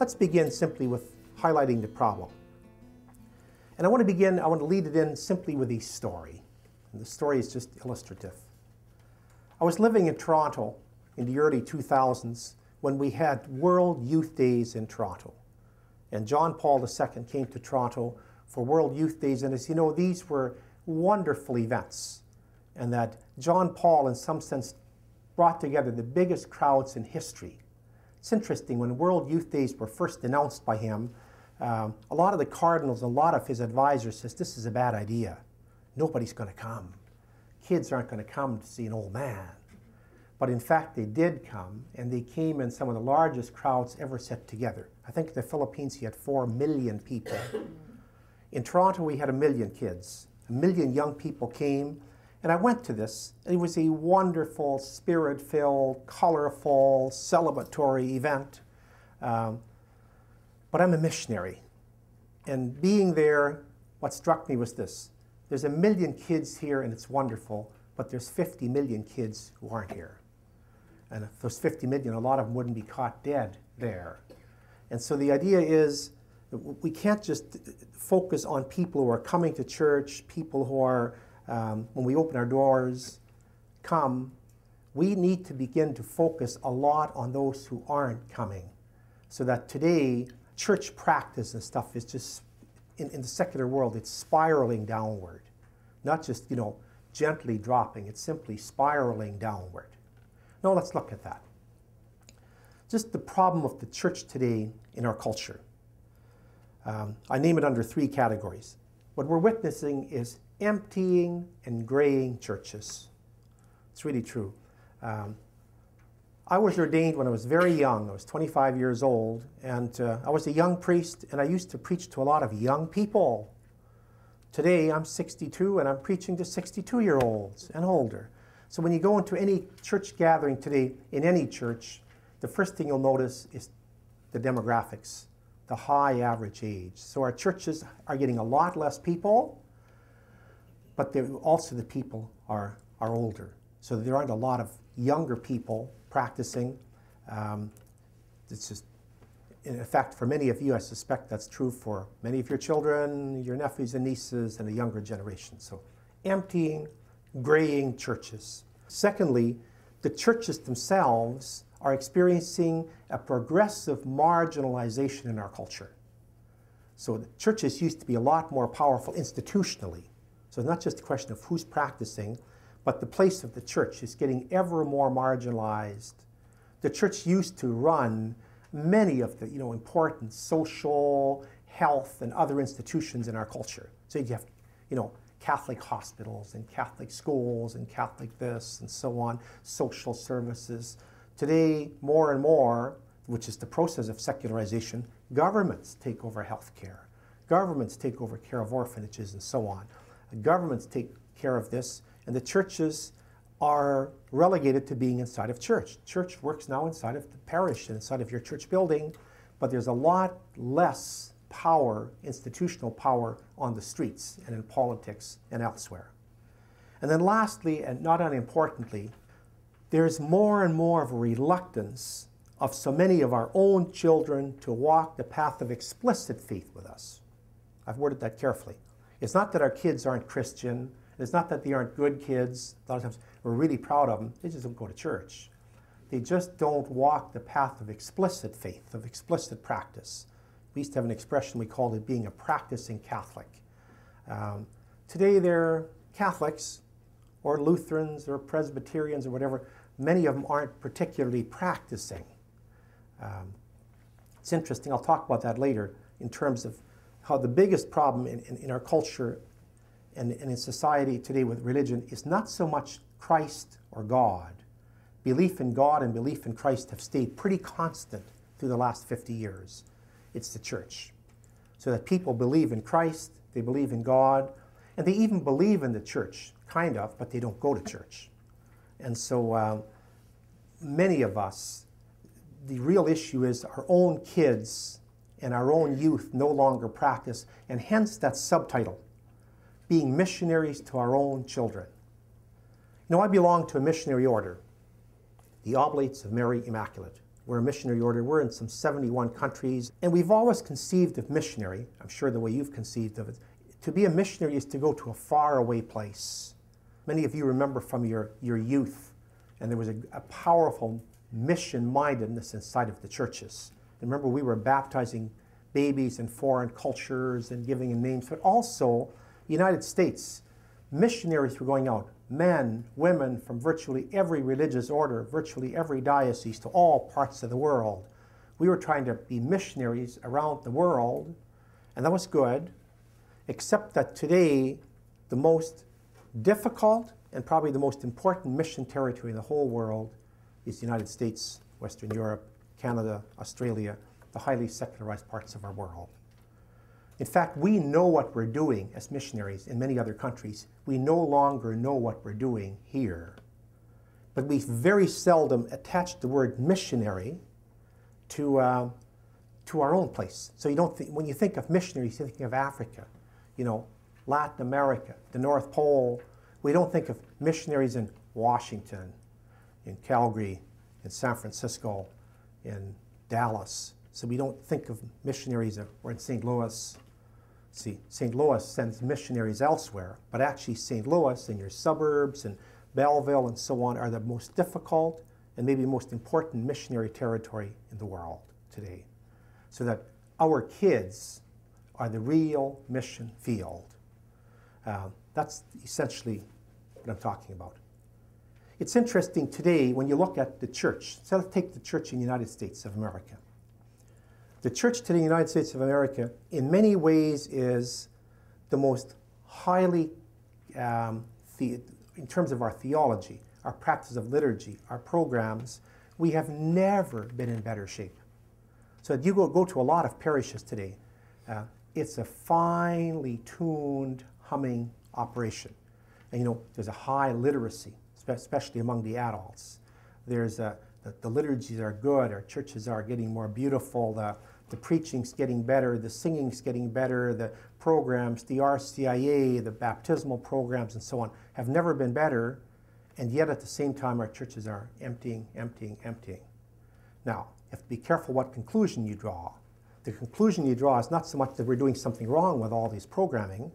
Let's begin simply with highlighting the problem. And I want to lead it in simply with a story. And the story is just illustrative. I was living in Toronto in the early 2000s when we had World Youth Days in Toronto. And John Paul II came to Toronto for World Youth Days. And as you know, these were wonderful events. And that John Paul, in some sense, brought together the biggest crowds in history. It's interesting, when World Youth Days were first announced by him, a lot of the cardinals, a lot of his advisors says, this is a bad idea. Nobody's going to come. Kids aren't going to come to see an old man. But in fact, they did come, and they came in some of the largest crowds ever set together. I think in the Philippines, he had 4 million people. In Toronto, we had 1 million kids. 1 million young people came, and I went to this. It was a wonderful, spirit-filled, colorful, celebratory event. But I'm a missionary. And being there, what struck me was this. There's 1 million kids here, and it's wonderful, but there's 50 million kids who aren't here. And if those 50 million, a lot of them wouldn't be caught dead there. And so the idea is, we can't just focus on people who are coming to church, people who are, when we open our doors, come. We need to begin to focus a lot on those who aren't coming. So that today, church practice and stuff is just, in the secular world, it's spiraling downward. Not just, gently dropping, it's simply spiraling downward. Now let's look at that. Just the problem of the church today in our culture. I name it under 3 categories. What we're witnessing is emptying and graying churches. It's really true. I was ordained when I was very young. I was 25 years old, and I was a young priest, and I used to preach to a lot of young people. Today, I'm 62, and I'm preaching to 62-year-olds and older. So when you go into any church gathering today, in any church, the first thing you'll notice is the demographics, the high average age. So our churches are getting a lot less people, but also the people are older. So there aren't a lot of younger people practicing. It's just, in fact, for many of you, I suspect that's true for many of your children, your nephews and nieces, and the younger generation. So emptying, graying churches. Secondly, the churches themselves are experiencing a progressive marginalization in our culture. So the churches used to be a lot more powerful institutionally. So it's not just a question of who's practicing, but the place of the church is getting ever more marginalized. The church used to run many of the important social, health, and other institutions in our culture. So you have Catholic hospitals and Catholic schools and Catholic this and so on, social services. Today, more and more, which is the process of secularization, governments take over health care. Governments take over care of orphanages and so on. Governments take care of this, and the churches are relegated to being inside of church. Church works now inside of the parish and inside of your church building, but there's a lot less power, institutional power, on the streets and in politics and elsewhere. And then lastly, and not unimportantly, there's more and more of a reluctance of so many of our own children to walk the path of explicit faith with us. I've worded that carefully. It's not that our kids aren't Christian. It's not that they aren't good kids. A lot of times we're really proud of them. They just don't go to church. They just don't walk the path of explicit faith, of explicit practice. We used to have an expression, we called it being a practicing Catholic. Today they're Catholics or Lutherans or Presbyterians or whatever. Many of them aren't particularly practicing. It's interesting, I'll talk about that later, in terms of how the biggest problem in our culture and in society today with religion is not so much Christ or God. Belief in God and belief in Christ have stayed pretty constant through the last 50 years. It's the church. So that people believe in Christ, they believe in God, and they even believe in the church, kind of, but they don't go to church. And so many of us, the real issue is our own kids and our own youth no longer practice, and hence that subtitle, being missionaries to our own children. I belong to a missionary order, the Oblates of Mary Immaculate. We're a missionary order. We're in some 71 countries. And we've always conceived of missionary, I'm sure the way you've conceived of it, to be a missionary is to go to a faraway place. Many of you remember from your youth, and there was a powerful mission-mindedness inside of the churches. And remember, we were baptizing babies in foreign cultures and giving them names, but also the United States, missionaries were going out, men, women from virtually every religious order, virtually every diocese to all parts of the world. We were trying to be missionaries around the world, and that was good, except that today the most difficult and probably the most important mission territory in the whole world is the United States, Western Europe, Canada, Australia, the highly secularized parts of our world. In fact, we know what we're doing as missionaries in many other countries. We no longer know what we're doing here. But we very seldom attach the word missionary to our own place. So you don't when you think of missionaries, you're thinking of Africa, Latin America, the North Pole. We don't think of missionaries in Washington, in Calgary, in San Francisco, in Dallas. So we don't think of missionaries, or in St. Louis. See, St. Louis sends missionaries elsewhere, but actually St. Louis and your suburbs and Belleville and so on are the most difficult and maybe most important missionary territory in the world today. So that our kids are the real mission field. That's essentially what I'm talking about. It's interesting today when you look at the church. So let's take the church in the United States of America. The church today in the United States of America, in many ways, is the most highly, in terms of our theology, our practice of liturgy, our programs, we have never been in better shape. So if you go to a lot of parishes today, it's a finely tuned, humming operation. And there's a high literacy, especially among the adults. There's the liturgies are good, our churches are getting more beautiful, the preaching's getting better, the singing's getting better, the programs, the RCIA, the baptismal programs and so on have never been better, and yet at the same time our churches are emptying, emptying, emptying. Now, you have to be careful what conclusion you draw. The conclusion you draw is not so much that we're doing something wrong with all these programming.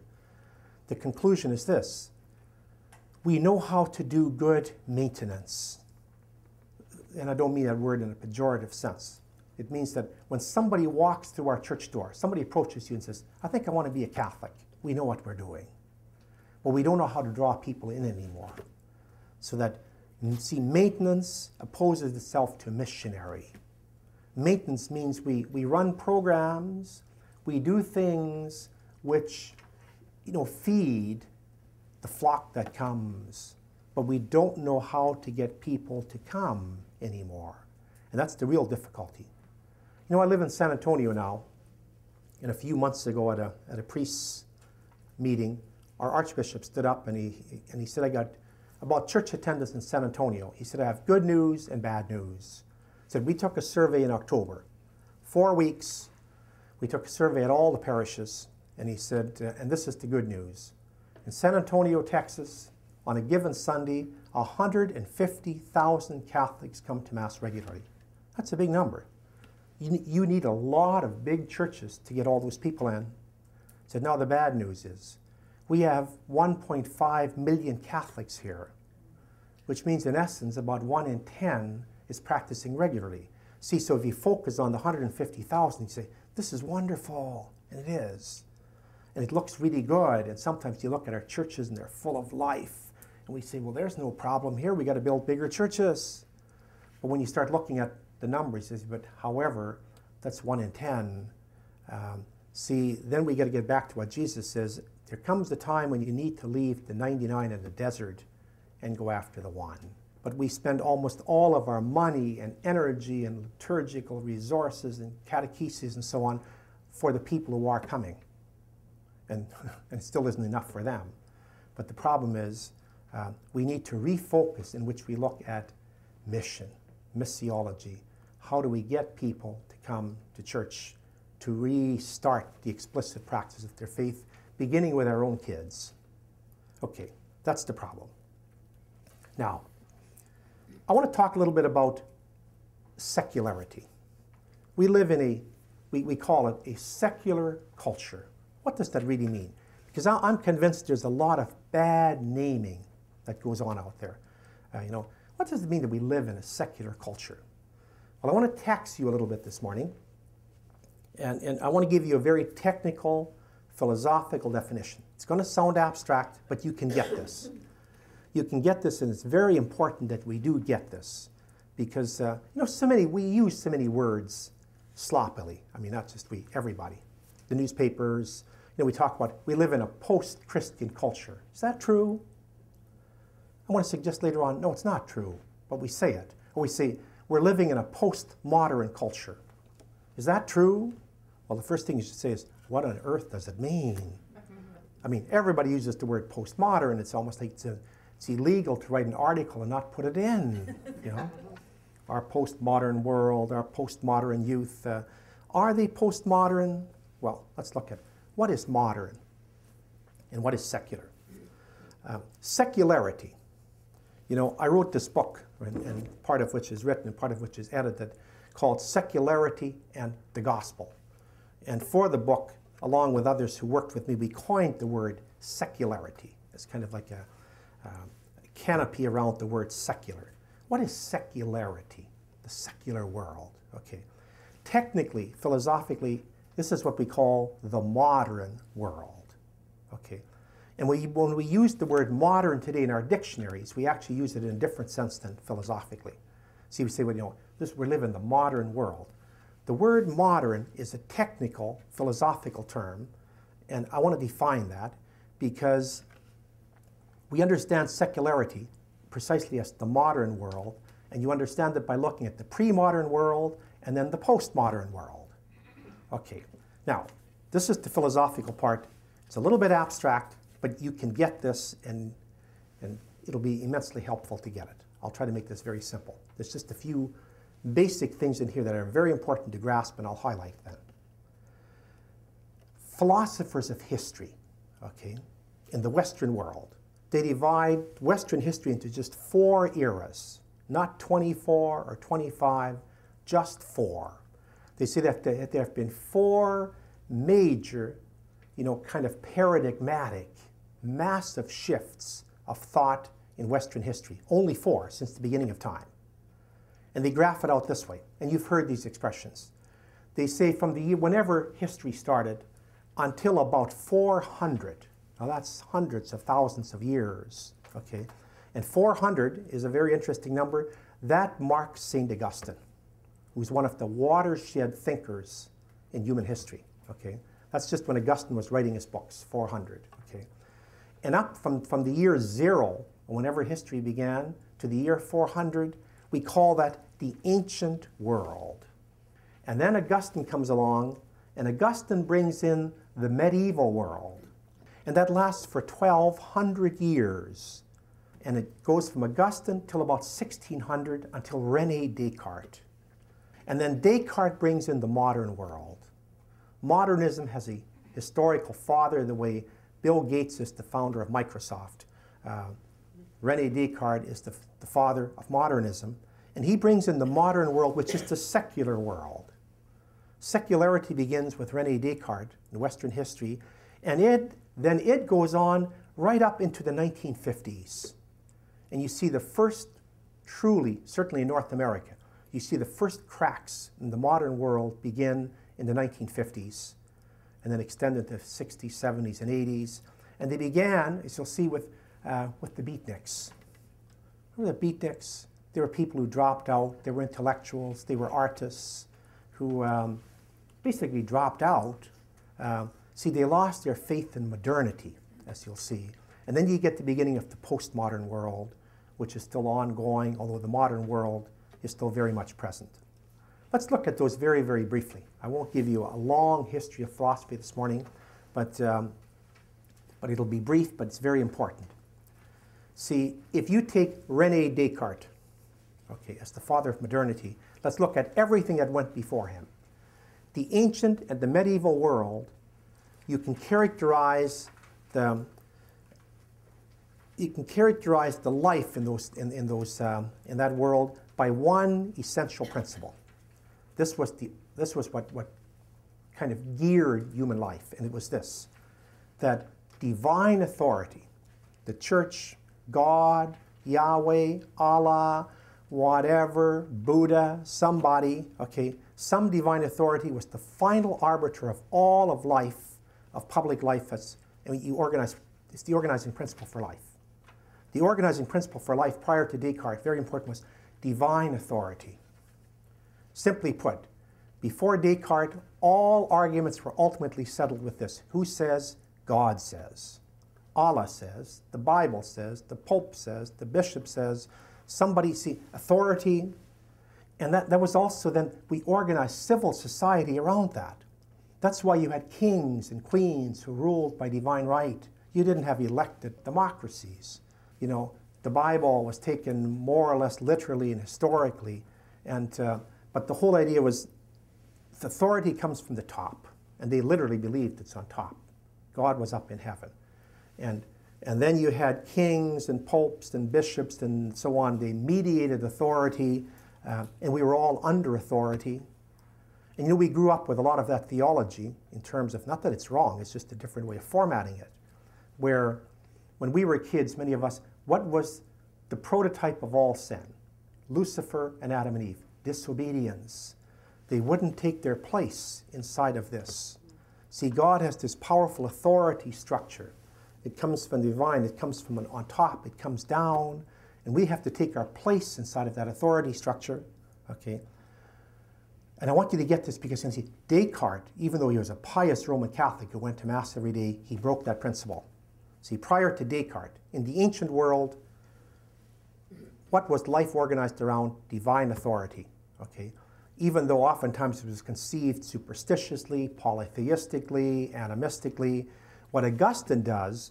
The conclusion is this: we know how to do good maintenance. And I don't mean that word in a pejorative sense. It means that when somebody walks through our church door, somebody approaches you and says, I think I want to be a Catholic. We know what we're doing. But we don't know how to draw people in anymore. So that, you see, maintenance opposes itself to missionary. Maintenance means we run programs, we do things which, feed the flock that comes, but we don't know how to get people to come anymore. And that's the real difficulty. I live in San Antonio now, and a few months ago at a priest's meeting, our Archbishop stood up and he said, I got about church attendance in San Antonio. He said, I have good news and bad news. He said, we took a survey in October. 4 weeks, we took a survey at all the parishes, and he said, and this is the good news. In San Antonio, Texas, on a given Sunday, 150,000 Catholics come to Mass regularly. That's a big number. You need a lot of big churches to get all those people in. So now the bad news is we have 1.5 million Catholics here, which means in essence about 1 in 10 is practicing regularly. See, so if you focus on the 150,000, you say, this is wonderful, and it is. And it looks really good, and sometimes you look at our churches and they're full of life, and we say, well, there's no problem here, we got to build bigger churches. But when you start looking at the numbers, you say, but however, that's 1 in 10. See, then we got to get back to what Jesus says. There comes a time when you need to leave the 99 in the desert and go after the one. But we spend almost all of our money and energy and liturgical resources and catechesis and so on for the people who are coming. And it still isn't enough for them. But the problem is we need to refocus in which we look at mission, missiology. How do we get people to come to church, to restart the explicit practice of their faith, beginning with our own kids? Okay, that's the problem. Now, I want to talk a little bit about secularity. We live in we call it a secular culture. What does that really mean? Because I'm convinced there's a lot of bad naming that goes on out there. What does it mean that we live in a secular culture? Well, I want to tax you a little bit this morning, and I want to give you a very technical, philosophical definition. It's going to sound abstract, but you can get this. You can get this, and it's very important that we do get this, because we use so many words sloppily. I mean, not just we, everybody. The newspapers, we talk about we live in a post-Christian culture. Is that true? I want to suggest later on, no, it's not true, but we say it. Or we say we're living in a post-modern culture. Is that true? Well, the first thing you should say is, what on earth does it mean? I mean, everybody uses the word postmodern. It's almost like it's illegal to write an article and not put it in, Our postmodern world, our postmodern youth. Are they postmodern? Well, let's look at what is modern and what is secular. Secularity. I wrote this book, and part of which is written and part of which is edited, called Secularity and the Gospel. And for the book, along with others who worked with me, we coined the word secularity. It's kind of like a canopy around the word secular. What is secularity? The secular world. Okay. Technically, philosophically, this is what we call the modern world. Okay. And when we use the word modern today in our dictionaries, we actually use it in a different sense than philosophically. See, we say, we live in the modern world. The word modern is a technical, philosophical term, and I want to define that because we understand secularity precisely as the modern world, and you understand it by looking at the pre-modern world and then the post-modern world. Okay, now, this is the philosophical part. It's a little bit abstract, but you can get this, and it'll be immensely helpful to get it. I'll try to make this very simple. There's just a few basic things in here that are very important to grasp, and I'll highlight them. Philosophers of history, okay, in the Western world, they divide Western history into just 4 eras, not 24 or 25, just 4. They say that there have been 4 major, kind of paradigmatic, massive shifts of thought in Western history. Only 4 since the beginning of time. And they graph it out this way. And you've heard these expressions. They say from the year, whenever history started, until about 400. Now that's hundreds of thousands of years. Okay? And 400 is a very interesting number. That marks St. Augustine, who's one of the watershed thinkers in human history. Okay? That's just when Augustine was writing his books, 400. Okay? And up from the year 0, whenever history began, to the year 400, we call that the ancient world. And then Augustine comes along, and Augustine brings in the medieval world. And that lasts for 1,200 years. And it goes from Augustine till about 1600, until René Descartes. And then Descartes brings in the modern world. Modernism has a historical father, the way Bill Gates is the founder of Microsoft. René Descartes is the father of modernism. And he brings in the modern world, which is the secular world. Secularity begins with René Descartes in Western history, and then it goes on right up into the 1950s. And you see the first, truly, certainly in North America, you see the first cracks in the modern world begin in the 1950s, and then extend into the 60s, 70s, and 80s. And they began, as you'll see, with the beatniks. Remember the beatniks? They were people who dropped out. They were intellectuals. They were artists who basically dropped out. See, they lost their faith in modernity, as you'll see. And then you get the beginning of the postmodern world, which is still ongoing, although the modern world is still very much present. Let's look at those very, very briefly. I won't give you a long history of philosophy this morning, but it'll be brief, but it's very important. See, if you take René Descartes, okay, as the father of modernity, let's look at everything that went before him. The ancient and the medieval world, you can characterize you can characterize the life in that world by one essential principle. This was what kind of geared human life, and it was this: that divine authority, the church, God, Yahweh, Allah, whatever, Buddha, somebody, okay, some divine authority was the final arbiter of all of life, of public life. It's the organizing principle for life. The organizing principle for life prior to Descartes, very important, was divine authority. Simply put, before Descartes, all arguments were ultimately settled with this: who says? God says. Allah says, the Bible says, the Pope says, the Bishop says, somebody, see, authority. And that was also then, we organized civil society around that. That's why you had kings and queens who ruled by divine right. You didn't have elected democracies. You know, the Bible was taken more or less literally and historically. But the whole idea was the authority comes from the top. And they literally believed it's on top. God was up in heaven. And then you had kings and popes and bishops and so on. They mediated authority, and we were all under authority. And you know, we grew up with a lot of that theology in terms of, not that it's wrong, it's just a different way of formatting it, where when we were kids, many of us, what was the prototype of all sin? Lucifer and Adam and Eve, disobedience. They wouldn't take their place inside of this. See, God has this powerful authority structure. It comes from the divine, it comes from on top, it comes down, and we have to take our place inside of that authority structure, okay? And I want you to get this because you see, Descartes, even though he was a pious Roman Catholic who went to Mass every day, he broke that principle. See, prior to Descartes, in the ancient world, what was life organized around? Divine authority, okay? Even though oftentimes it was conceived superstitiously, polytheistically, animistically, what Augustine does,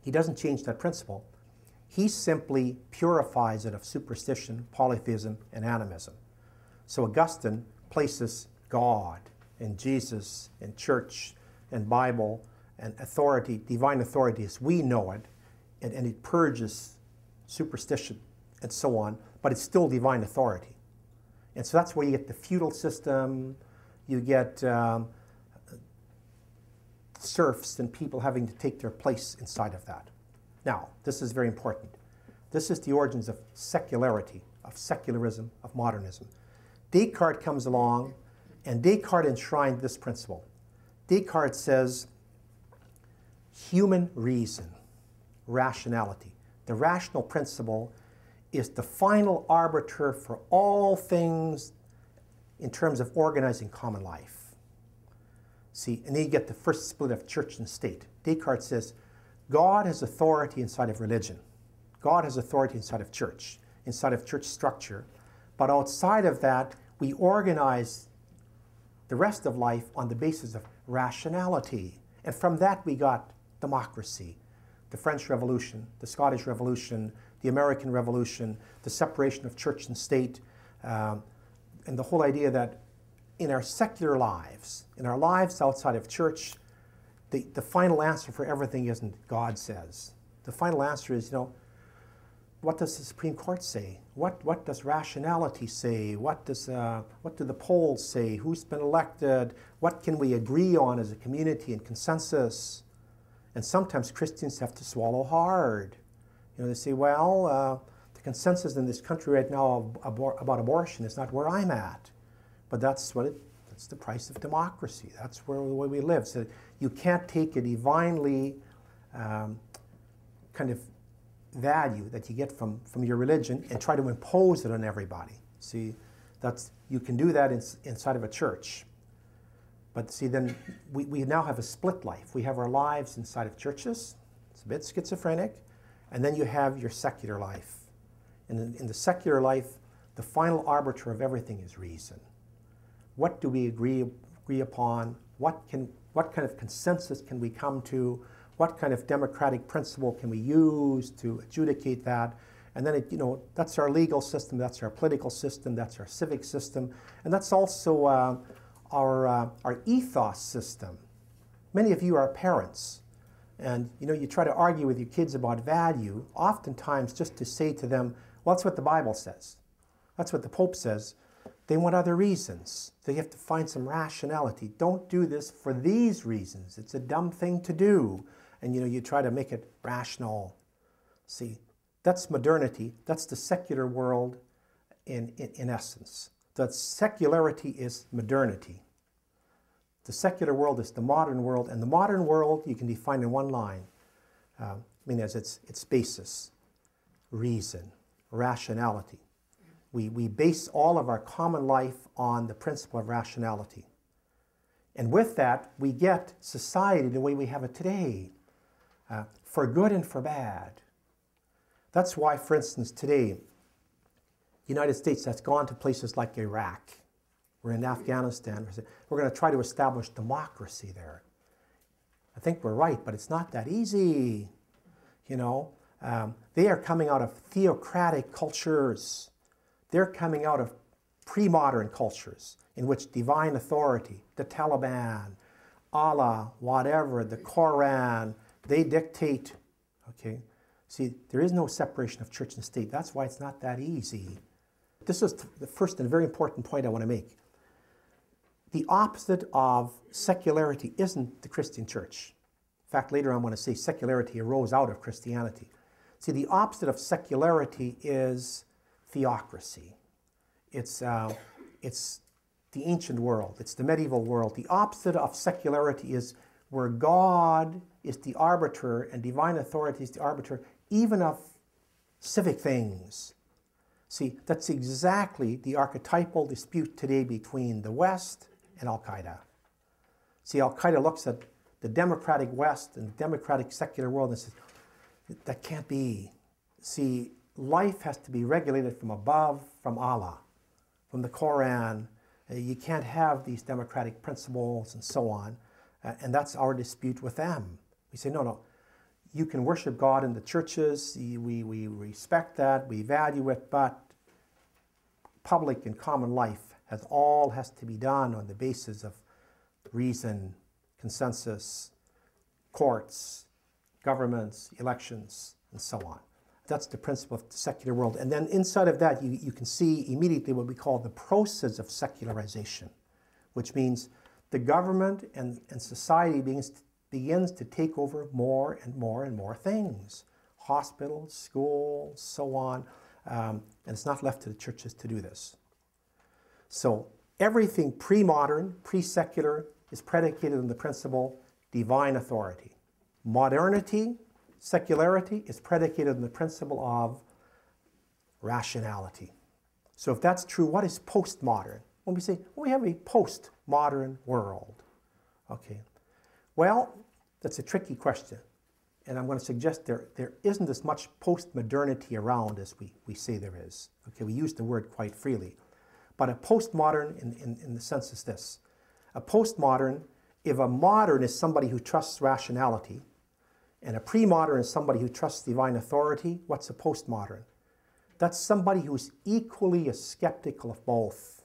he doesn't change that principle. He simply purifies it of superstition, polytheism, and animism. So Augustine places God and Jesus and church and Bible and authority, divine authority as we know it, and it purges superstition and so on, but it's still divine authority. And so that's where you get the feudal system, you get serfs and people having to take their place inside of that. Now, this is very important. This is the origins of secularity, of secularism, of modernism. Descartes comes along, and Descartes enshrined this principle. Descartes says, human reason, rationality. The rational principle is the final arbiter for all things in terms of organizing common life. See, and then you get the first split of church and state. Descartes says, God has authority inside of religion. God has authority inside of church structure. But outside of that, we organize the rest of life on the basis of rationality. And from that, we got democracy, the French Revolution, the Scottish Revolution, the American Revolution, the separation of church and state, and the whole idea that in our secular lives, in our lives outside of church, the final answer for everything isn't God says. The final answer is, you know, what does the Supreme Court say? What does rationality say? What do the polls say? Who's been elected? What can we agree on as a community and consensus? And sometimes Christians have to swallow hard. You know, they say, well, the consensus in this country right now about abortion is not where I'm at. But that's the price of democracy. That's the way we live. So you can't take a divinely kind of value that you get from your religion and try to impose it on everybody. See, you can do that inside of a church. But see, then we now have a split life. We have our lives inside of churches. It's a bit schizophrenic. And then you have your secular life. And in the secular life, the final arbiter of everything is reason. What do we agree upon? What kind of consensus can we come to? What kind of democratic principle can we use to adjudicate that? And then, that's our legal system, that's our political system, that's our civic system, and that's also our ethos system. Many of you are parents. And you try to argue with your kids about value, oftentimes just to say to them, well, that's what the Bible says. That's what the Pope says. They want other reasons. So you have to find some rationality. Don't do this for these reasons. It's a dumb thing to do. And you try to make it rational. See, that's modernity. That's the secular world in essence. That secularity is modernity. The secular world is the modern world, and the modern world you can define in one line. As its basis, reason, rationality. We base all of our common life on the principle of rationality. And with that, we get society the way we have it today, for good and for bad. That's why, for instance, today, the United States has gone to places like Iraq. We're in Afghanistan. We're going to try to establish democracy there. I think we're right, but it's not that easy. They are coming out of theocratic cultures. They're coming out of pre-modern cultures in which divine authority, the Taliban, Allah, whatever, the Quran, they dictate. Okay? See, there is no separation of church and state. That's why it's not that easy. This is the first and very important point I want to make. The opposite of secularity isn't the Christian church. In fact, later on I want to say secularity arose out of Christianity. See, the opposite of secularity is theocracy. It's the ancient world. It's the medieval world. The opposite of secularity is where God is the arbiter and divine authority is the arbiter even of civic things. See, that's exactly the archetypal dispute today between the West and Al-Qaeda. See, Al-Qaeda looks at the democratic West and the democratic secular world and says, that can't be. See, life has to be regulated from above, from Allah, from the Quran. You can't have these democratic principles and so on. And that's our dispute with them. We say, no, you can worship God in the churches. We respect that. We value it. But public and common life has to be done on the basis of reason, consensus, courts, governments, elections, and so on. That's the principle of the secular world. And then inside of that, you can see immediately what we call the process of secularization, which means the government and society begins to take over more and more and more things. Hospitals, schools, so on. And it's not left to the churches to do this. So everything pre-modern, pre-secular is predicated on the principle divine authority. Modernity, secularity is predicated on the principle of rationality. So if that's true, what is postmodern? When we say, well, we have a postmodern world. Okay. Well, that's a tricky question. And I'm going to suggest there isn't as much postmodernity around as we say there is. Okay, we use the word quite freely. But a postmodern in the sense is this. A postmodern, if a modern is somebody who trusts rationality, and a pre-modern is somebody who trusts divine authority, what's a postmodern? That's somebody who's equally as skeptical of both.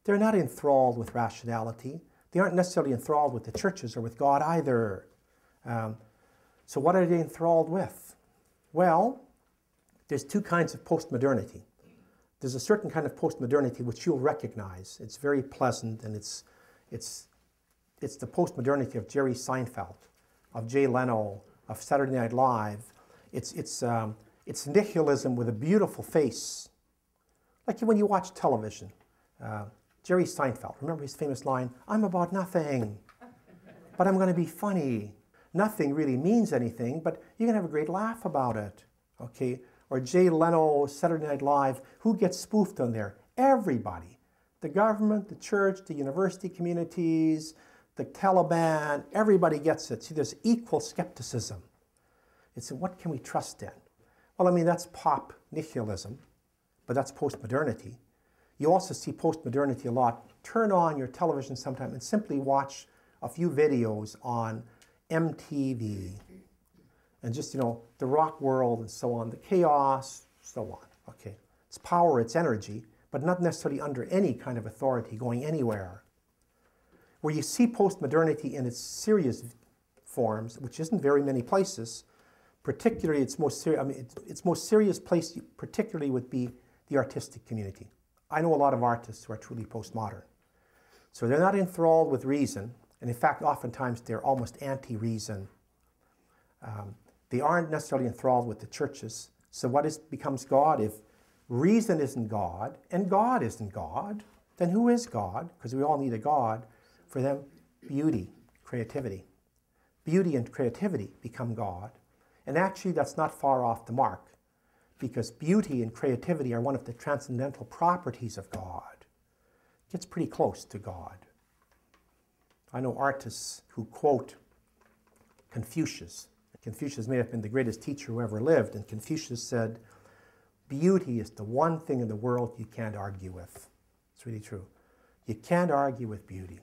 They're not enthralled with rationality. They aren't necessarily enthralled with the churches or with God either. So what are they enthralled with? Well, there's two kinds of postmodernity. There's a certain kind of postmodernity which you'll recognize. It's very pleasant, and it's the postmodernity of Jerry Seinfeld, of Jay Leno, of Saturday Night Live. It's nihilism with a beautiful face. Like when you watch television. Jerry Seinfeld, remember his famous line, "I'm about nothing, but I'm going to be funny." Nothing really means anything, but you can have a great laugh about it. Okay? Or Jay Leno, Saturday Night Live, who gets spoofed on there? Everybody. The government, the church, the university communities, the Taliban, everybody gets it. See, there's equal skepticism. It's what can we trust in? Well, I mean, that's pop nihilism, but that's postmodernity. You also see postmodernity a lot. Turn on your television sometime and simply watch a few videos on MTV. And just, the rock world and so on, the chaos, so on. Okay. It's power, it's energy, but not necessarily under any kind of authority going anywhere. Where you see postmodernity in its serious forms, which isn't very many places, particularly its most serious place particularly would be the artistic community. I know a lot of artists who are truly postmodern. So they're not enthralled with reason, and in fact, oftentimes they're almost anti-reason. They aren't necessarily enthralled with the churches. So what becomes God? If reason isn't God, and God isn't God, then who is God? Because we all need a God. For them, beauty, creativity. Beauty and creativity become God. And actually, that's not far off the mark, because beauty and creativity are one of the transcendental properties of God. It gets pretty close to God. I know artists who quote Confucius. Confucius may have been the greatest teacher who ever lived, and Confucius said, beauty is the one thing in the world you can't argue with. It's really true. You can't argue with beauty.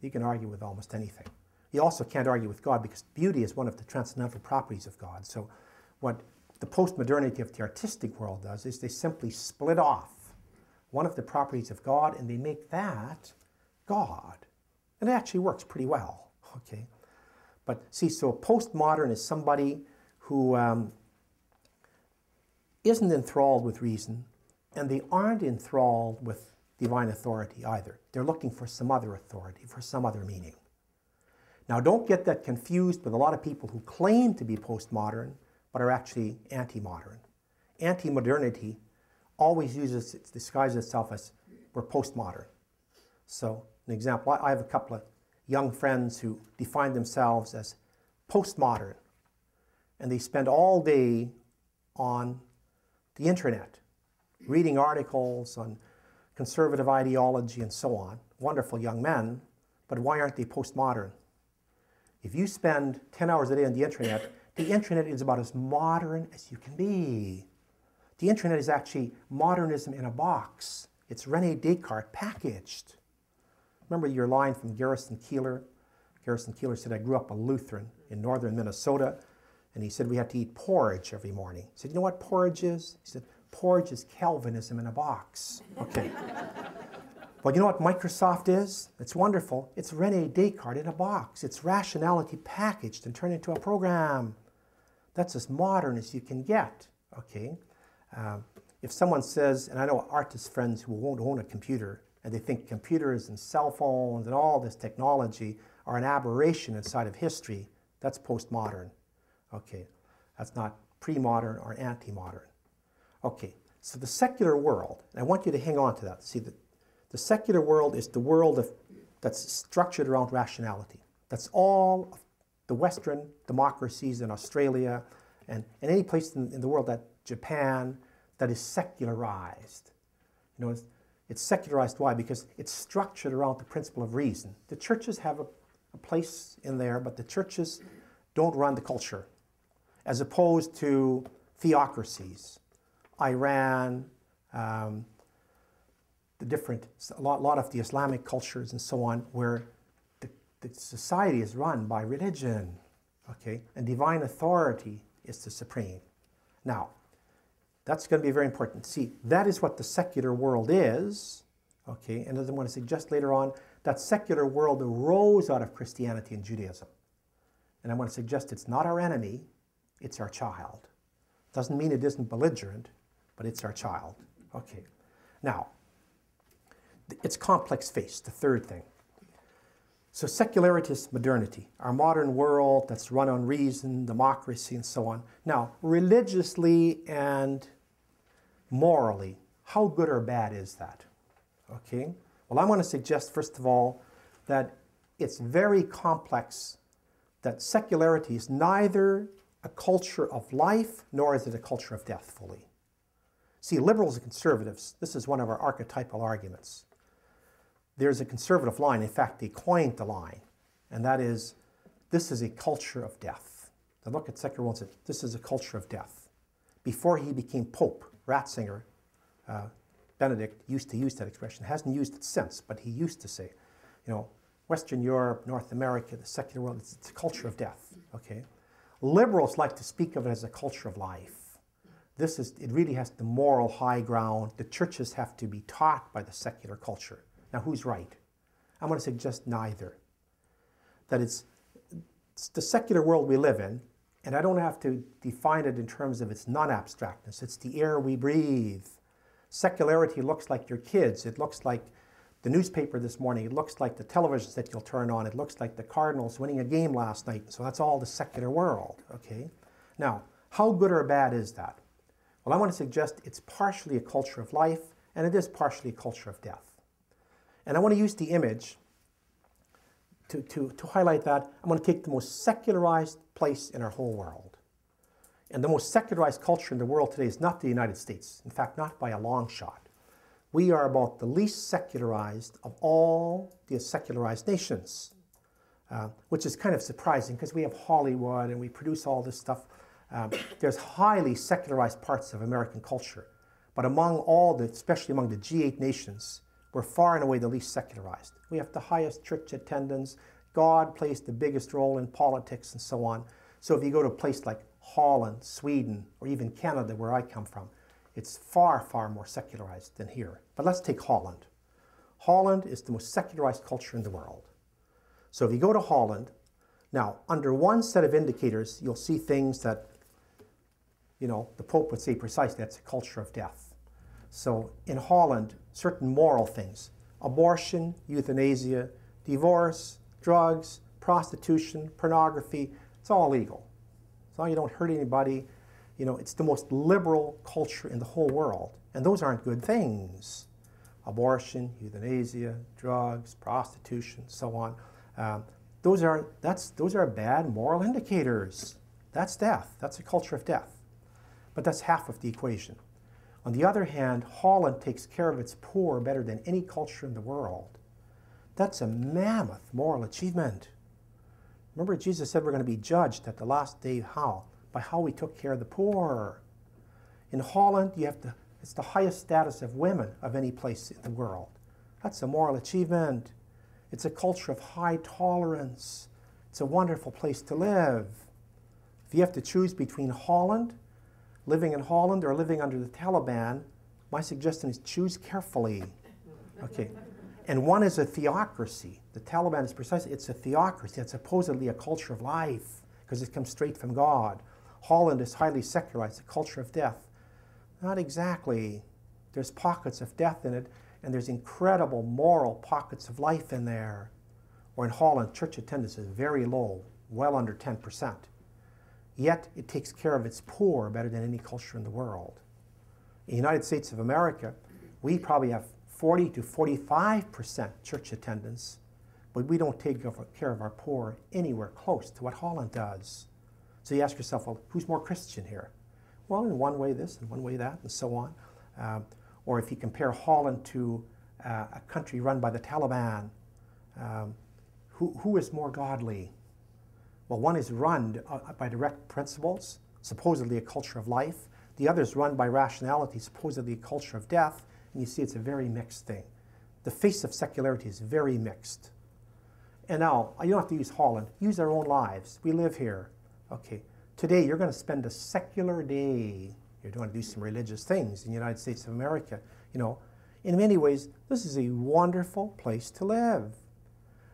You can argue with almost anything. You also can't argue with God, because beauty is one of the transcendental properties of God. So what the post-modernity of the artistic world does is they simply split off one of the properties of God and they make that God. And it actually works pretty well, okay? But see, so postmodern is somebody who isn't enthralled with reason, and they aren't enthralled with divine authority either. They're looking for some other authority, for some other meaning. Now, don't get that confused with a lot of people who claim to be postmodern, but are actually anti-modern. Anti-modernity always disguises itself as we're postmodern. So, an example, I have a couple of young friends who define themselves as postmodern, and they spend all day on the internet, reading articles on conservative ideology and so on. Wonderful young men, but why aren't they postmodern? If you spend 10 hours a day on the internet is about as modern as you can be. The internet is actually modernism in a box. It's René Descartes packaged. Remember your line from Garrison Keillor? Garrison Keillor said, I grew up a Lutheran in northern Minnesota, and he said we had to eat porridge every morning. He said, you know what porridge is? He said, porridge is Calvinism in a box. Okay. Well, you know what Microsoft is? It's wonderful. It's René Descartes in a box. It's rationality packaged and turned into a program. That's as modern as you can get, okay? If someone says, and I know artist friends who won't own a computer, and they think computers and cell phones and all this technology are an aberration inside of history, that's postmodern, okay? That's not pre-modern or anti-modern. Okay, so the secular world, and I want you to hang on to that. See, the secular world is the world that's structured around rationality. That's all of the Western democracies in Australia and any place in the world, that Japan, that is secularized. You know, it's secularized. Why? Because it's structured around the principle of reason. The churches have a place in there, but the churches don't run the culture, as opposed to theocracies. Iran, a lot of the Islamic cultures and so on, where the society is run by religion, okay? And divine authority is the supreme. Now, that's going to be very important. See, that is what the secular world is, okay? And as I'm going to suggest later on, that secular world arose out of Christianity and Judaism. And I'm going to suggest it's not our enemy, it's our child. Doesn't mean it isn't belligerent, but it's our child. Okay. Now, it's complex face, the third thing. So secularity is modernity, our modern world that's run on reason, democracy, and so on. Now, religiously and morally, how good or bad is that? Okay. Well, I want to suggest, first of all, that it's very complex, that secularity is neither a culture of life, nor is it a culture of death fully. See, liberals and conservatives, this is one of our archetypal arguments. There's a conservative line, in fact, they coined the line, and that is, this is a culture of death. Now look at secular world and say, this is a culture of death. Before he became Pope, Ratzinger, Benedict used to use that expression. Hasn't used it since, but he used to say, you know, Western Europe, North America, the secular world, it's a culture of death, okay? Liberals like to speak of it as a culture of life. It really has the moral high ground. The churches have to be taught by the secular culture. Now, who's right? I'm going to suggest neither. That It's the secular world we live in, and I don't have to define it in terms of its non-abstractness. It's the air we breathe. Secularity looks like your kids. It looks like the newspaper this morning. It looks like the televisions that you'll turn on. It looks like the Cardinals winning a game last night. So that's all the secular world, okay? Now, how good or bad is that? Well, I want to suggest it's partially a culture of life, and it is partially a culture of death. And I want to use the image to highlight that. I'm going to take the most secularized place in our whole world. And the most secularized culture in the world today is not the United States. In fact, not by a long shot. We are about the least secularized of all the secularized nations, which is kind of surprising because we have Hollywood and we produce all this stuff. There's highly secularized parts of American culture. But among all the, especially among the G8 nations, we're far and away the least secularized. We have the highest church attendance. God plays the biggest role in politics and so on. So if you go to a place like Holland, Sweden, or even Canada, where I come from, it's far, far more secularized than here. But let's take Holland. Holland is the most secularized culture in the world. So if you go to Holland, now, under one set of indicators, you'll see things that, you know, the Pope would say precisely, that's a culture of death. So in Holland, certain moral things, abortion, euthanasia, divorce, drugs, prostitution, pornography, it's all legal. As long as you don't hurt anybody, you know, it's the most liberal culture in the whole world. And those aren't good things. Abortion, euthanasia, drugs, prostitution, so on. Those are bad moral indicators. That's death. That's a culture of death. But that's half of the equation. On the other hand, Holland takes care of its poor better than any culture in the world. That's a mammoth moral achievement. Remember, Jesus said we're going to be judged at the last day. How? By how we took care of the poor. In Holland, it's the highest status of women of any place in the world. That's a moral achievement. It's a culture of high tolerance. It's a wonderful place to live. If you have to choose between living in Holland or living under the Taliban, my suggestion is choose carefully. Okay. And one is a theocracy. The Taliban is precisely, it's a theocracy. It's supposedly a culture of life because it comes straight from God. Holland is highly secularized, a culture of death. Not exactly. There's pockets of death in it, and there's incredible moral pockets of life in there. Or in Holland, church attendance is very low, well under 10%. Yet it takes care of its poor better than any culture in the world. In the United States of America, we probably have 40 to 45% church attendance, but we don't take care of our poor anywhere close to what Holland does. So you ask yourself, well, who's more Christian here? Well, in one way this, in one way that, and so on. Or if you compare Holland to a country run by the Taliban, who is more godly? Well, one is run by direct principles, supposedly a culture of life. The other is run by rationality, supposedly a culture of death. And you see it's a very mixed thing. The face of secularity is very mixed. And now, you don't have to use Holland. Use our own lives. We live here. Okay. Today, you're going to spend a secular day. You're going to do some religious things in the United States of America. You know, in many ways, this is a wonderful place to live.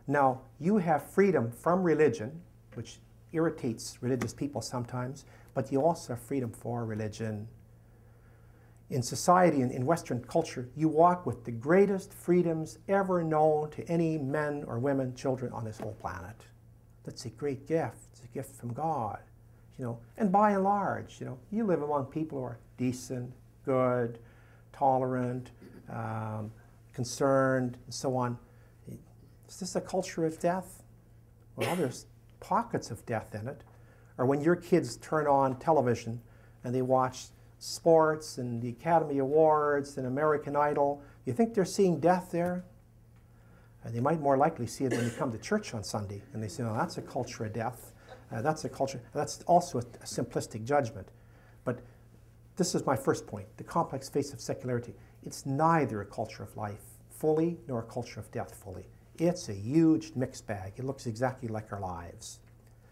Now, you have freedom from religion, which irritates religious people sometimes, but you also have freedom for religion. In society, in Western culture, you walk with the greatest freedoms ever known to any men or women, children on this whole planet. That's a great gift. It's a gift from God. You know, and by and large, you know, you live among people who are decent, good, tolerant, concerned, and so on. Is this a culture of death? Well, there's pockets of death in it. Or when your kids turn on television and they watch sports and the Academy Awards and American Idol, you think they're seeing death there? They might more likely see it when they come to church on Sunday and they say, oh, that's a culture of death. That's a culture. That's also a simplistic judgment. But this is my first point, the complex face of secularity. It's neither a culture of life fully nor a culture of death fully. It's a huge mixed bag. It looks exactly like our lives.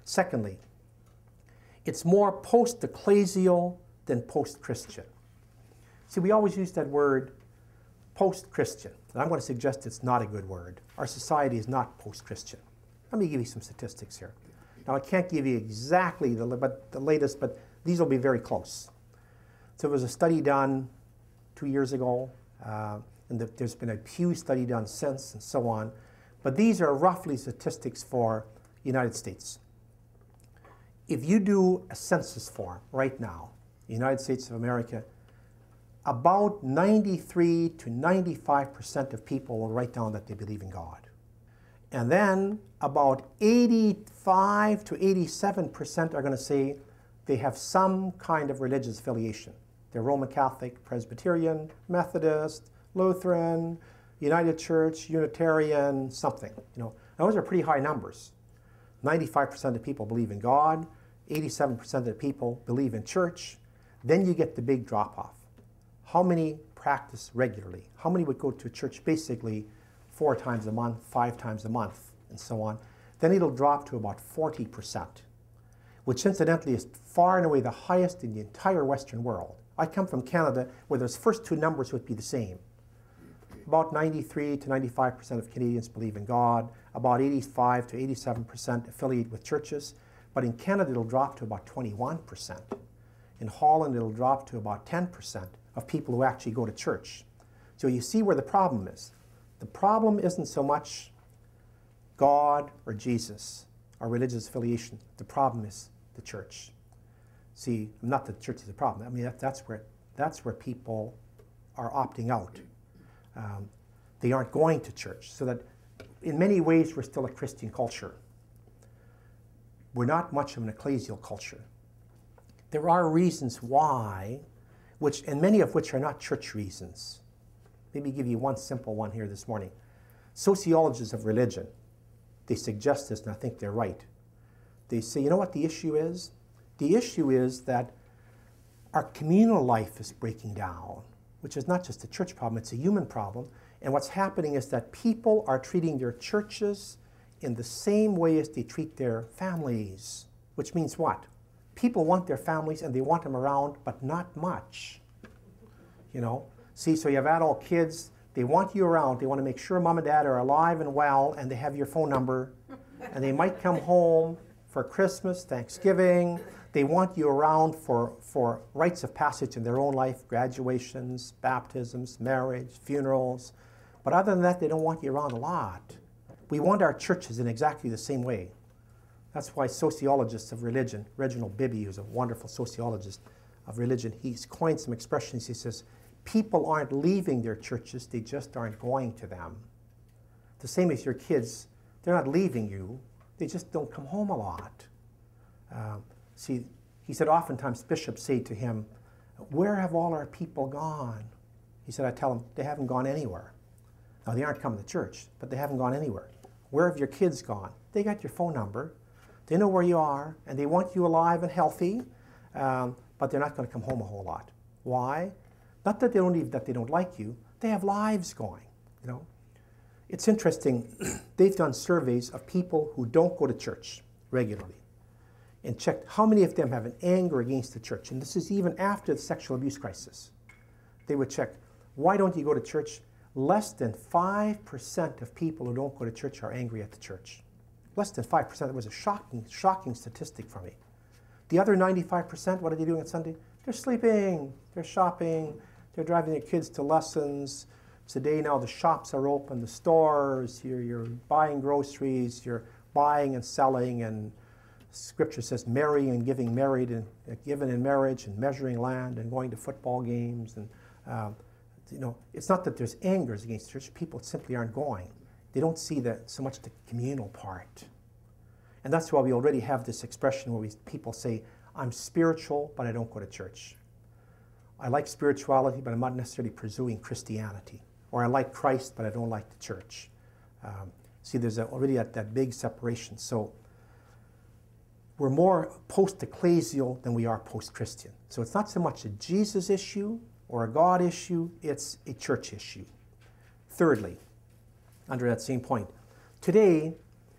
Secondly, it's more post-ecclesial than post-Christian. See, we always use that word post-Christian, and I'm going to suggest it's not a good word. Our society is not post-Christian. Let me give you some statistics here. Now, I can't give you exactly the latest, but these will be very close. So there was a study done 2 years ago, and there's been a Pew study done since, and so on. But these are roughly statistics for the United States. If you do a census form right now, the United States of America, about 93 to 95% of people will write down that they believe in God. And then about 85 to 87% are going to say they have some kind of religious affiliation. They're Roman Catholic, Presbyterian, Methodist, Lutheran, United Church, Unitarian, something. Those are pretty high numbers. 95% of people believe in God, 87% of the people believe in church. Then you get the big drop-off. How many practice regularly? How many would go to church basically 4 times a month, 5 times a month, and so on? Then it'll drop to about 40%, which incidentally is far and away the highest in the entire Western world. I come from Canada, where those first 2 numbers would be the same. About 93 to 95% of Canadians believe in God, about 85 to 87% affiliate with churches, but in Canada it'll drop to about 21%. In Holland it'll drop to about 10% of people who actually go to church. So you see where the problem is. The problem isn't so much God or Jesus or religious affiliation. The problem is the church. See, not that the church is the problem. I mean, that's where people are opting out. They aren't going to church. So that in many ways we're still a Christian culture. We're not much of an ecclesial culture. There are reasons why, and many of which are not church reasons. Maybe give you one simple one here this morning. Sociologists of religion, they suggest this, and I think they're right. They say, you know what the issue is? The issue is that our communal life is breaking down, which is not just a church problem, it's a human problem. And what's happening is that people are treating their churches in the same way as they treat their families, which means what? People want their families and they want them around, but not much. See, so you have adult kids, they want you around, they want to make sure mom and dad are alive and well, and they have your phone number, and they might come home for Christmas, Thanksgiving. They want you around for rites of passage in their own life, graduations, baptisms, marriage, funerals. But other than that, they don't want you around a lot. We want our churches in exactly the same way. That's why sociologists of religion, Reginald Bibby, who's a wonderful sociologist of religion, he's coined some expressions. He says, people aren't leaving their churches, they just aren't going to them. The same as your kids, they're not leaving you, they just don't come home a lot. See, he said oftentimes bishops say to him, where have all our people gone? He said, I tell them, they haven't gone anywhere. Now, they aren't coming to church, but they haven't gone anywhere. Where have your kids gone? They got your phone number. They know where you are, and they want you alive and healthy, but they're not going to come home a whole lot. Why? Not that they don't like you. They have lives going. It's interesting. They've done surveys of people who don't go to church regularly, and checked how many of them have an anger against the church. And this is even after the sexual abuse crisis. They would check, why don't you go to church? Less than 5% of people who don't go to church are angry at the church. Less than 5%. It was a shocking statistic for me. The other 95%, what are they doing on Sunday? They're sleeping, they're shopping, they're driving their kids to lessons. Today now the shops are open, the stores, you're buying groceries, you're buying and selling, and Scripture says marrying and giving married and given in marriage, and measuring land and going to football games. And it's not that there's anger against the church. People simply aren't going. They don't see so much the communal part. And that's why we already have this expression where people say, I'm spiritual, but I don't go to church. I like spirituality, but I'm not necessarily pursuing Christianity. Or I like Christ, but I don't like the church. See, there's already that big separation. So we're more post-ecclesial than we are post-Christian. So it's not so much a Jesus issue or a God issue, it's a church issue. Thirdly, under that same point, today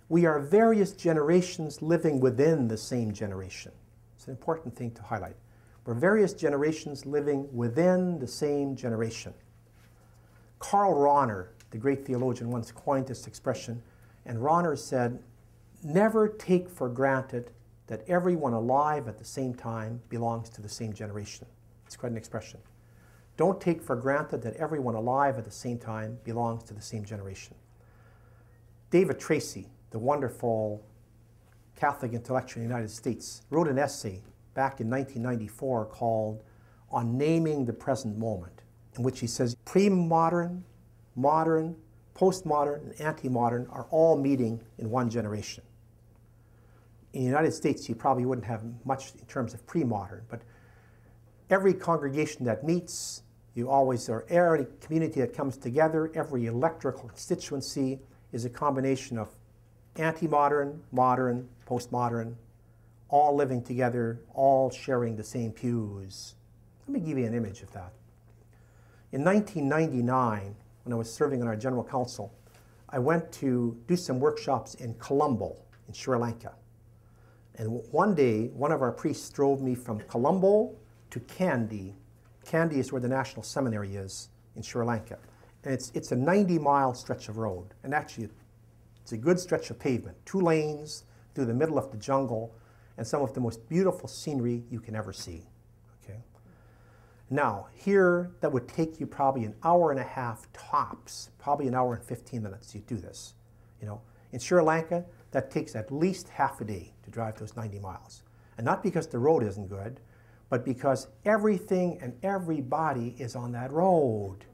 we are various generations living within the same generation. It's an important thing to highlight. We're various generations living within the same generation. Karl Rahner, the great theologian, once coined this expression, and Rahner said, never take for granted that everyone alive at the same time belongs to the same generation. It's quite an expression. Don't take for granted that everyone alive at the same time belongs to the same generation. David Tracy, the wonderful Catholic intellectual in the United States, wrote an essay back in 1994 called On Naming the Present Moment, in which he says pre-modern, modern, postmodern, and anti-modern are all meeting in one generation. In the United States, you probably wouldn't have much in terms of pre-modern, but every congregation that meets, or every community that comes together, every electoral constituency is a combination of anti-modern, modern, postmodern, all living together, all sharing the same pews. Let me give you an image of that. In 1999, when I was serving on our General Council, I went to do some workshops in Colombo, in Sri Lanka. And one day, one of our priests drove me from Colombo to Kandy. Kandy is where the National Seminary is in Sri Lanka. And it's a 90-mile stretch of road. And actually, it's a good stretch of pavement. 2 lanes through the middle of the jungle, and some of the most beautiful scenery you can ever see. Okay? Now, here, that would take you probably an hour and a half tops, probably an hour and 15 minutes. You do this. You know, in Sri Lanka, that takes at least half a day to drive those 90 miles. And not because the road isn't good, but because everything and everybody is on that road.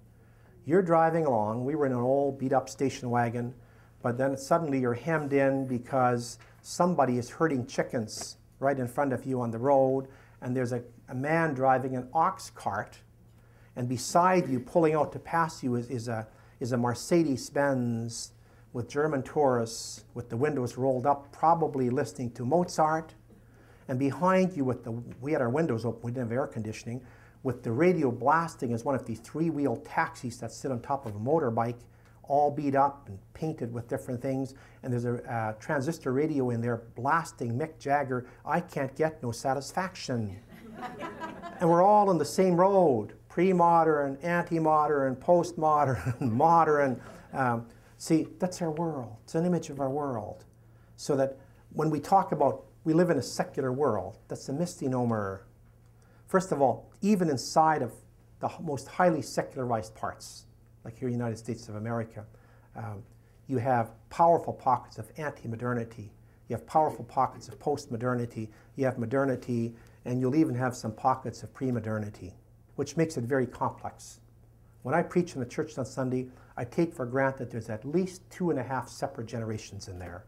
You're driving along. We were in an old beat-up station wagon, but then suddenly you're hemmed in because somebody is herding chickens right in front of you on the road, and there's a man driving an ox cart, and beside you, pulling out to pass you, is a Mercedes-Benz with German tourists with the windows rolled up, probably listening to Mozart. And behind you, we had our windows open, we didn't have air conditioning, with the radio blasting as one of these 3-wheel taxis that sit on top of a motorbike, all beat up and painted with different things. And there's a transistor radio in there blasting Mick Jagger, "I Can't Get No Satisfaction." And we're all on the same road, pre-modern, anti-modern, postmodern, modern. See, that's our world. It's an image of our world. So that when we talk about we live in a secular world, that's a misnomer. First of all, even inside of the most highly secularized parts, like here in the United States of America, you have powerful pockets of anti-modernity. You have powerful pockets of post-modernity. You have modernity, and you'll even have some pockets of pre-modernity, which makes it very complex. When I preach in the church on Sunday, I take for granted that there's at least 2.5 separate generations in there.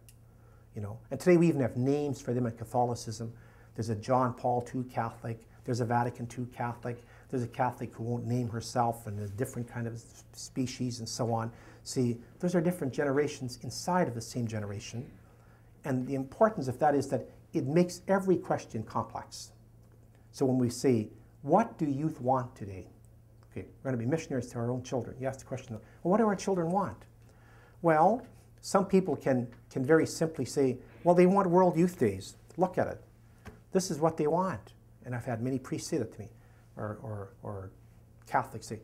You know, and today we even have names for them in Catholicism. There's a John Paul II Catholic. There's a Vatican II Catholic. There's a Catholic who won't name herself, and there's different kind of species and so on. See, those are different generations inside of the same generation. And the importance of that is that it makes every question complex. So when we say, what do youth want today? Okay, we're going to be missionaries to our own children. You ask the question, well, what do our children want? Well, some people can very simply say, well, they want World Youth Days. Look at it. This is what they want. And I've had many priests say that to me, or Catholics say,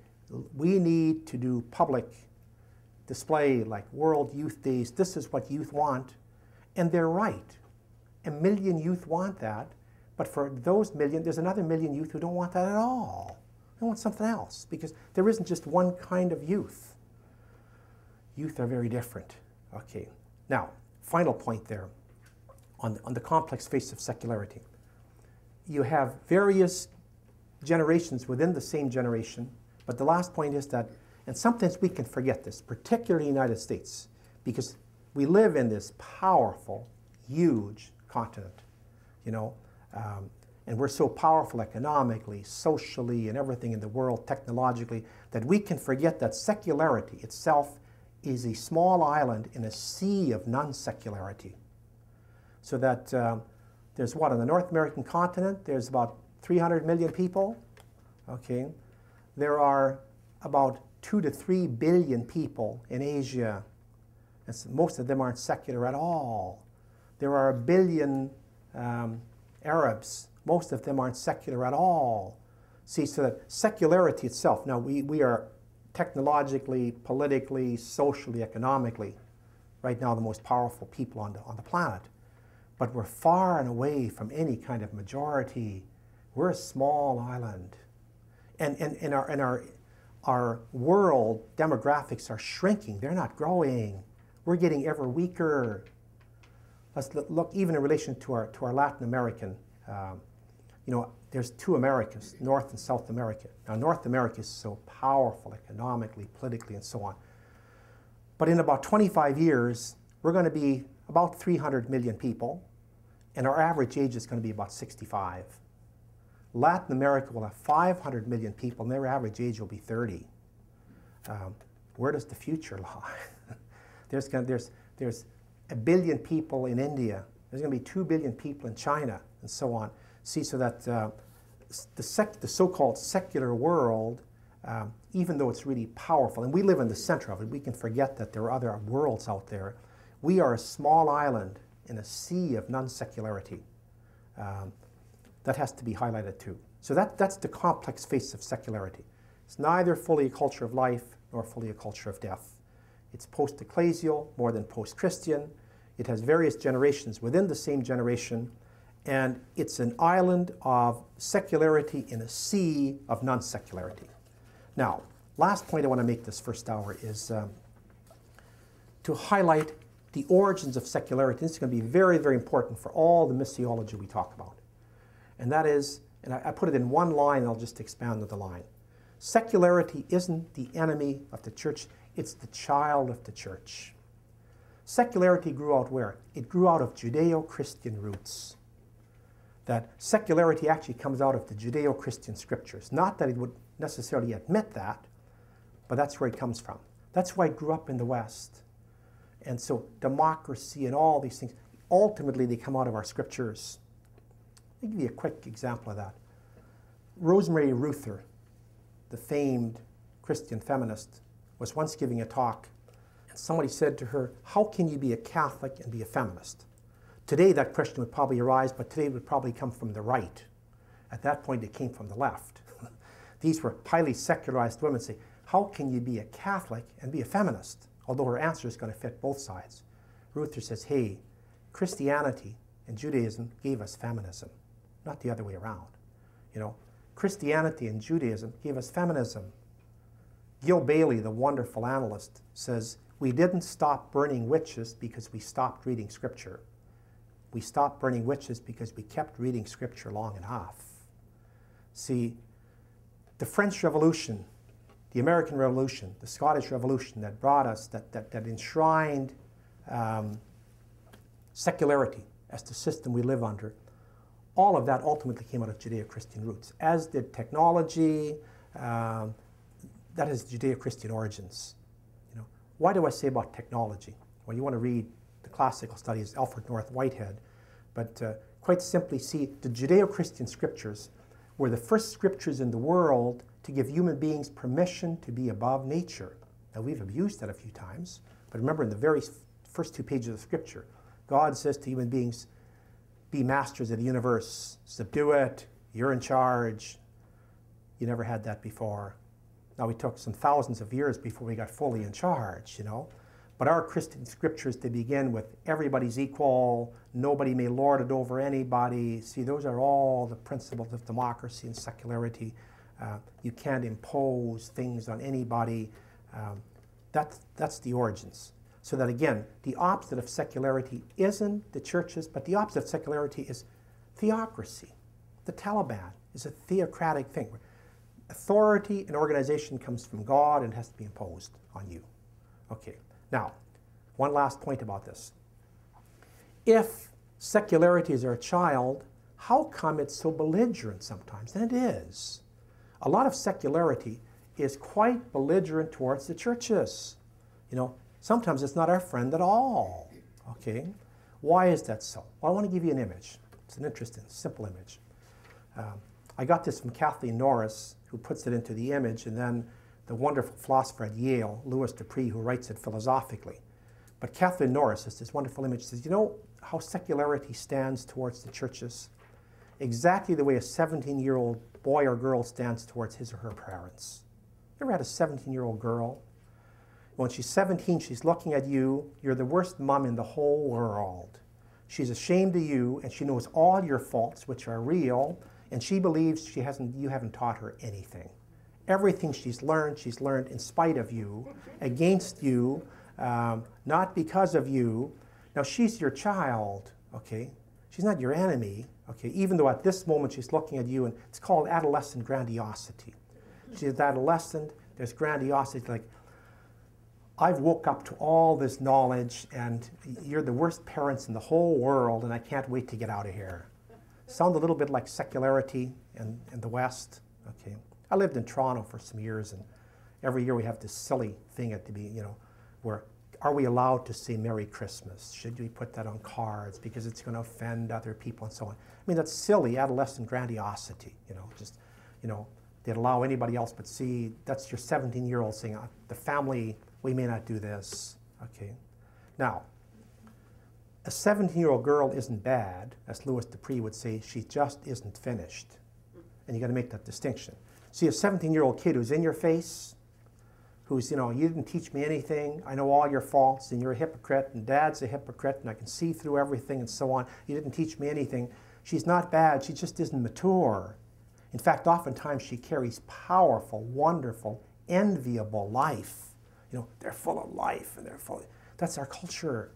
we need to do public display like World Youth Days. This is what youth want. And they're right. 1 million youth want that. But for those million, there's another million youth who don't want that at all. They want something else, because there isn't just one kind of youth. Youth are very different. Okay, now, final point there on the complex face of secularity. You have various generations within the same generation, but the last point is that, and sometimes we can forget this, particularly in the United States, because we live in this powerful, huge continent, you know, and we're so powerful economically, socially, and everything in the world, technologically, that we can forget that secularity itself is a small island in a sea of non-secularity. So that there's what, on the North American continent, there's about 300 million people, okay? There are about 2 to 3 billion people in Asia, and most of them aren't secular at all. There are 1 billion Arabs, most of them aren't secular at all. See, so that secularity itself, now we are technologically, politically, socially, economically, right now the most powerful people on the planet. But we're far and away from any kind of majority. We're a small island. And our world demographics are shrinking. They're not growing. We're getting ever weaker. Let's look even in relation to our Latin American. There's two Americas, North and South America. Now, North America is so powerful economically, politically, and so on. But in about 25 years, we're going to be about 300 million people, and our average age is going to be about 65. Latin America will have 500 million people, and their average age will be 30. Where does the future lie? There's a billion people in India. There's going to be 2 billion people in China, and so on. See, so that the so-called secular world, even though it's really powerful, and we live in the center of it, we can forget that there are other worlds out there. We are a small island in a sea of non-secularity. That has to be highlighted too. So that's the complex face of secularity. It's neither fully a culture of life nor fully a culture of death. It's post-ecclesial more than post-Christian. It has various generations within the same generation, and it's an island of secularity in a sea of non-secularity. Now, last point I want to make this first hour is to highlight the origins of secularity. This is going to be very, very important for all the missiology we talk about. And that is, and I put it in one line, and I'll just expand on the line. Secularity isn't the enemy of the church, it's the child of the church. Secularity grew out where? It grew out of Judeo-Christian roots. That secularity actually comes out of the Judeo-Christian scriptures. Not that it would necessarily admit that, but that's where it comes from. That's why it grew up in the West. And so democracy and all these things, ultimately they come out of our scriptures. I'll give you a quick example of that. Rosemary Ruther, the famed Christian feminist, was once giving a talk, and somebody said to her, how can you be a Catholic and be a feminist? Today that question would probably arise, but today it would probably come from the right. At that point it came from the left. These were highly secularized women say, how can you be a Catholic and be a feminist? Although her answer is going to fit both sides. Ruther says, hey, Christianity and Judaism gave us feminism, not the other way around. Christianity and Judaism gave us feminism. Gil Bailey, the wonderful analyst, says, we didn't stop burning witches because we stopped reading Scripture. We stopped burning witches because we kept reading Scripture long enough. See, the French Revolution, the American Revolution, the Scottish Revolution that brought us, that enshrined secularity as the system we live under, all of that ultimately came out of Judeo-Christian roots, as did technology. That is Judeo-Christian origins. Why do I say about technology? Well, you want to read the classical studies, Alfred North Whitehead, but quite simply see the Judeo-Christian scriptures were the first scriptures in the world to give human beings permission to be above nature. Now, we've abused that a few times, but remember in the very first 2 pages of Scripture, God says to human beings, be masters of the universe, subdue it, you're in charge. You never had that before. Now, we took some thousands of years before we got fully in charge, But our Christian scriptures, they begin with everybody's equal, nobody may lord it over anybody. See, those are all the principles of democracy and secularity. You can't impose things on anybody. That's the origins. So that again, the opposite of secularity isn't the churches, but the opposite of secularity is theocracy. The Taliban is a theocratic thing. Authority and organization comes from God and has to be imposed on you. Okay, now, one last point about this. If secularity is our child, how come it's so belligerent sometimes? And it is. A lot of secularity is quite belligerent towards the churches. Sometimes it's not our friend at all. Okay, why is that so? Well, I want to give you an image. It's an interesting, simple image. I got this from Kathleen Norris, who puts it into the image, and then the wonderful philosopher at Yale, Louis Dupree, who writes it philosophically. But Kathleen Norris has this wonderful image. She says, you know how secularity stands towards the churches? Exactly the way a 17-year-old boy or girl stands towards his or her parents. You ever had a 17-year-old girl? When she's 17, she's looking at you. You're the worst mom in the whole world. She's ashamed of you, and she knows all your faults, which are real, and she believes you haven't taught her anything. Everything she's learned in spite of you, against you, not because of you. Now, she's your child, okay? She's not your enemy, okay? Even though at this moment she's looking at you, and it's called adolescent grandiosity. She's adolescent, there's grandiosity, like, I've woke up to all this knowledge, and you're the worst parents in the whole world, and I can't wait to get out of here. Sound a little bit like secularity in the West, okay? I lived in Toronto for some years, and every year we have this silly thing at where are we allowed to say Merry Christmas? Should we put that on cards because it's going to offend other people and so on? I mean, that's silly adolescent grandiosity, they'd allow anybody else, but see, that's your 17-year-old saying, the family, we may not do this, okay? Now, a 17-year-old girl isn't bad, as Louis Dupree would say, she just isn't finished. And you got to make that distinction. See, a 17-year-old kid who's in your face, who's, you didn't teach me anything, I know all your faults, and you're a hypocrite, and Dad's a hypocrite, and I can see through everything, and so on. You didn't teach me anything. She's not bad, she just isn't mature. In fact, oftentimes she carries powerful, wonderful, enviable life. They're full of life, and that's our culture.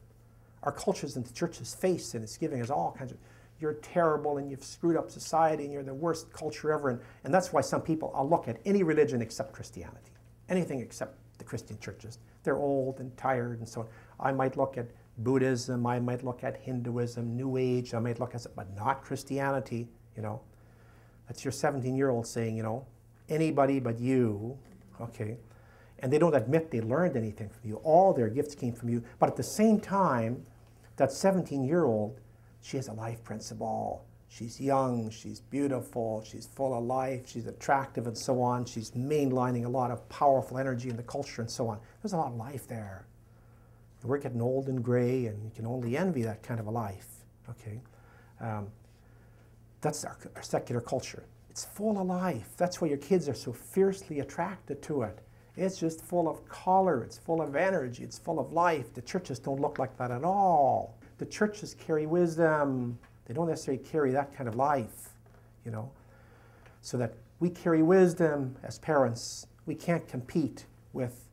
Our culture's in the church's face, and it's giving us all kinds of, you're terrible, and you've screwed up society, and you're the worst culture ever. And that's why some people, I'll look at any religion except Christianity. Anything except the Christian churches. They're old and tired and so on. I might look at Buddhism, I might look at Hinduism, New Age, I might look at, but not Christianity, That's your 17-year-old saying, anybody but you, okay? And they don't admit they learned anything from you. All their gifts came from you. But at the same time, that 17-year-old, she has a life principle. She's young, she's beautiful, she's full of life, she's attractive and so on. She's mainlining a lot of powerful energy in the culture and so on. There's a lot of life there. And we're getting old and gray, and you can only envy that kind of a life, okay? That's our secular culture. It's full of life. That's why your kids are so fiercely attracted to it. It's just full of color, it's full of energy, it's full of life. The churches don't look like that at all. The churches carry wisdom. They don't necessarily carry that kind of life, So that we carry wisdom as parents. We can't compete with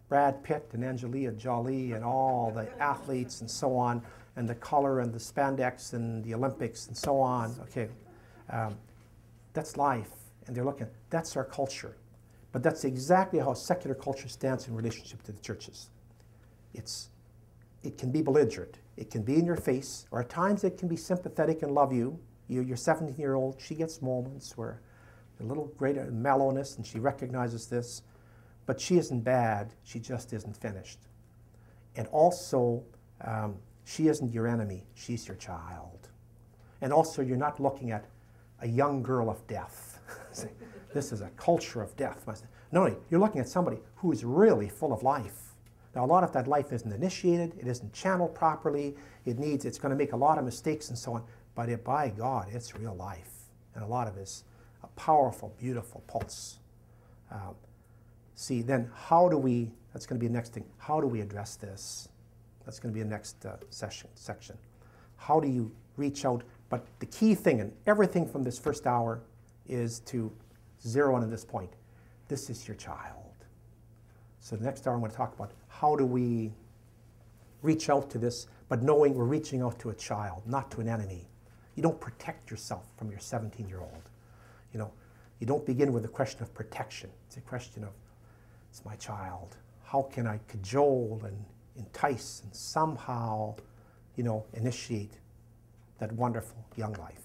Brad Pitt and Angelina Jolie and all the athletes and so on, and the color and the spandex and the Olympics and so on, okay? That's life, and they're looking, that's our culture. But that's exactly how secular culture stands in relationship to the churches. It can be belligerent. It can be in your face, or at times it can be sympathetic and love you. You're 17-year-old, she gets moments where a little greater mellowness, and she recognizes this. But she isn't bad, she just isn't finished. And also, she isn't your enemy, she's your child. And also, you're not looking at a young girl of death. This is a culture of death. No, you're looking at somebody who is really full of life. Now, a lot of that life isn't initiated, it isn't channeled properly, it's going to make a lot of mistakes and so on, but by God, it's real life. And a lot of it is a powerful, beautiful pulse. See, then how do we, that's going to be the next thing, how do we address this? That's going to be the next section. How do you reach out? But the key thing, and everything from this first hour, is to zero in at this point. This is your child. So the next hour I'm going to talk about how do we reach out to this, but knowing we're reaching out to a child, not to an enemy. You don't protect yourself from your 17-year-old. You don't begin with a question of protection. It's a question of, it's my child. How can I cajole and entice and somehow, initiate that wonderful young life?